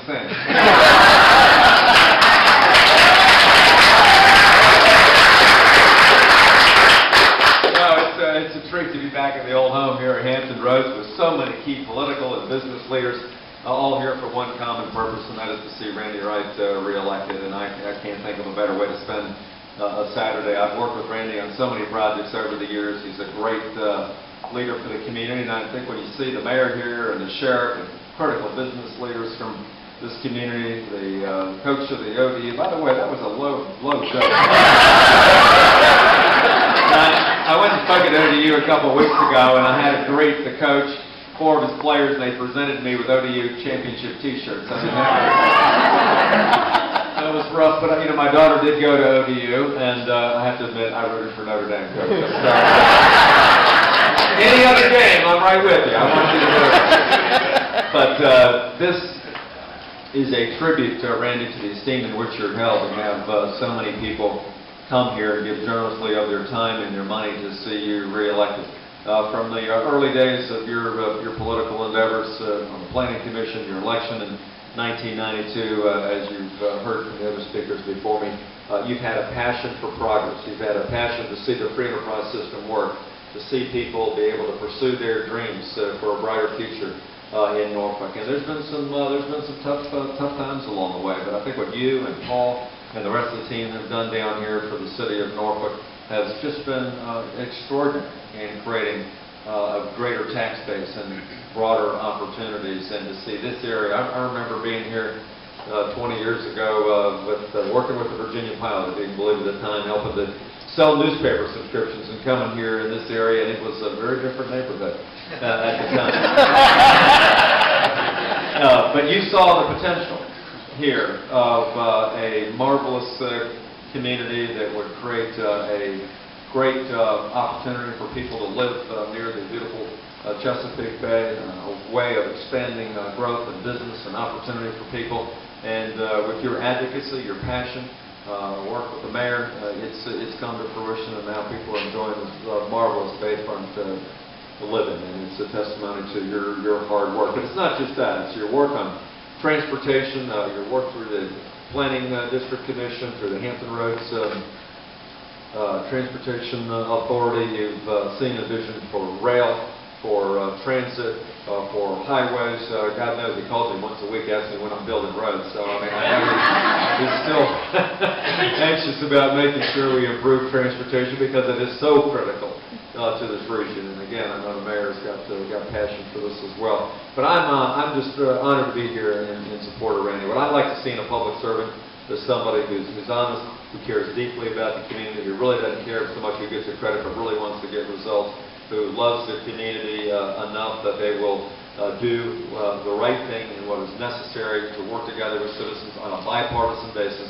sing. It's a treat to be back in the old home here at Hampton Roads with so many key political and business leaders, all here for one common purpose, and that is to see Randy Wright reelected. And I can't think of a better way to spend a Saturday. I've worked with Randy on so many projects over the years. He's a great leader for the community, and I think when you see the mayor here and the sheriff and critical business leaders from this community, the coach of the ODU, by the way, that was a low joke. I went and spoke at ODU a couple of weeks ago, and I had to greet the coach, 4 of his players, and they presented me with ODU championship T-shirts. I mean, that was rough, but you know, my daughter did go to ODU, and I have to admit, I rooted for Notre Dame, Coach. So, any other game, I'm right with you. I want you to know that. But this is a tribute to Randy, to the esteem in which you're held, and have so many people come here and give generously of their time and their money to see you reelected. From the early days of your political endeavors on the Planning Commission, your election in 1992, as you've heard from the other speakers before me, you've had a passion for progress. You've had a passion to see the free enterprise system work, to see people be able to pursue their dreams for a brighter future in Norfolk. And there's been some tough times along the way, but I think what you and Paul and the rest of the team have done down here for the city of Norfolk has just been extraordinary in creating a greater tax base and broader opportunities. And to see this area, I remember being here 20 years ago working with the Virginia Pilot, if you can believe at the time, helping to sell newspaper subscriptions and coming here in this area, and it was a very different neighborhood at the time. But you saw the potential here of a marvelous community that would create a great opportunity for people to live near the beautiful Chesapeake Bay, a way of expanding growth and business and opportunity for people. And with your advocacy, your passion, work with the mayor, it's come to fruition, and now people are enjoying this marvelous bayfront to live in, and it's a testimony to your hard work. But it's not just that; it's your work on transportation, your work through the Planning District Commission, through the Hampton Roads Transportation Authority. You've seen a vision for rail, for transit, for highways. God knows he calls me once a week, asking me when I'm building roads. So I mean, I know he's still anxious about making sure we improve transportation because it is so critical to this region. And again, I know the mayor's got passion for this as well. But I'm just honored to be here in support of Randy. What I'd like to see in a public servant is somebody who's honest, who cares deeply about the community, who really doesn't care so much who gets the credit, but really wants to get results, who loves the community enough that they will do the right thing and what is necessary to work together with citizens on a bipartisan basis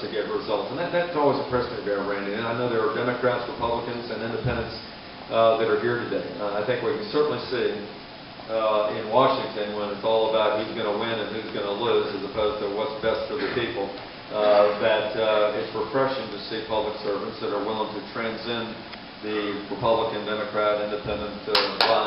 to get results. And that's always impressed me about Randy. And I know there are Democrats, Republicans, and independents that are here today. I think we can certainly see in Washington, when it's all about who's going to win and who's going to lose as opposed to what's best for the people, that it's refreshing to see public servants that are willing to transcend the Republican, Democrat, independent lines.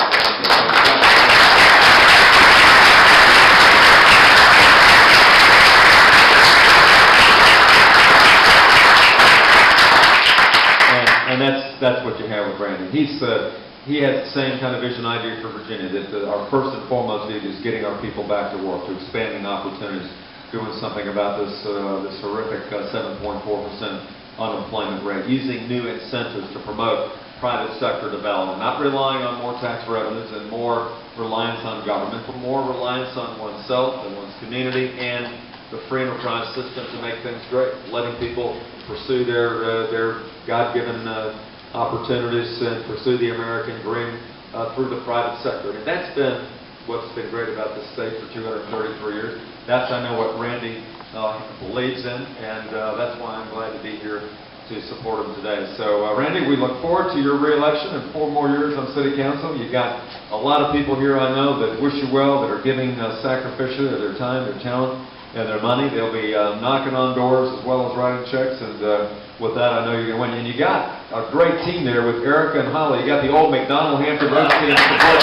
And that's what you have with Randy. He has the same kind of vision I do for Virginia, that our first and foremost need is getting our people back to work, to expanding opportunities, doing something about this horrific 7.4% unemployment rate, using new incentives to promote private sector development, not relying on more tax revenues and more reliance on government, but more reliance on oneself and one's community and the free enterprise system to make things great, letting people pursue their God-given opportunities and pursue the American dream through the private sector. And that's been what's been great about this state for 233 years. That's, I know, what Randy believes in, and that's why I'm glad to be here to support him today. So, Randy, we look forward to your re-election and 4 more years on City Council. You've got a lot of people here I know that wish you well, that are giving sacrificially of their time, their talent, and their money. They'll be knocking on doors as well as writing checks, and with that, I know you're going to win. And you got a great team there with Erica and Holly. You got the old McDonnell Hampton Roads team support.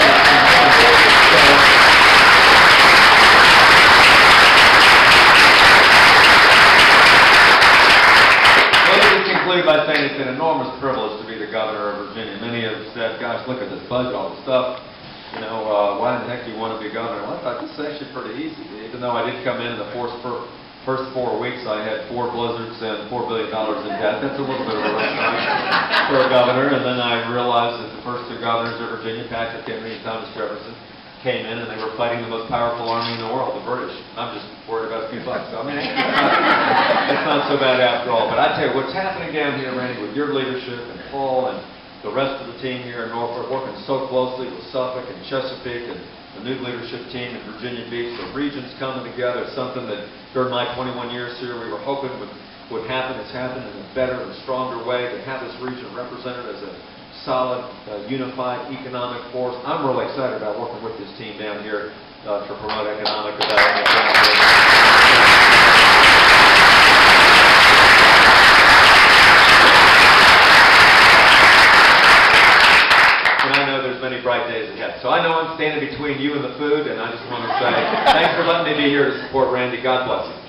lead by saying it's an enormous privilege to be the governor of Virginia. Many have said, gosh, look at this budget, all the stuff. You know, why in the heck do you want to be governor? Well, I thought this is actually pretty easy. Even though I did come in the first 4 weeks, I had 4 blizzards and $4 billion in debt. That's a little bit of a rough time for a governor. And then I realized that the first 2 governors of Virginia, Patrick Henry and Thomas Jefferson, came in and they were fighting the most powerful army in the world, the British. I'm just worried about a few bucks. So, I mean, it's not so bad after all. But I tell you, what's happening down here, Randy, with your leadership and Paul and the rest of the team here in Norfolk, working so closely with Suffolk and Chesapeake and the new leadership team in Virginia Beach, the region's coming together. It's something that during my 21 years here we were hoping would happen. It's happened in a better and stronger way to have this region represented as a solid, unified economic force. I'm really excited about working with this team down here to promote economic development down here. And I know there's many bright days ahead. So I know I'm standing between you and the food, and I just want to say thanks for letting me be here to support Randy. God bless you.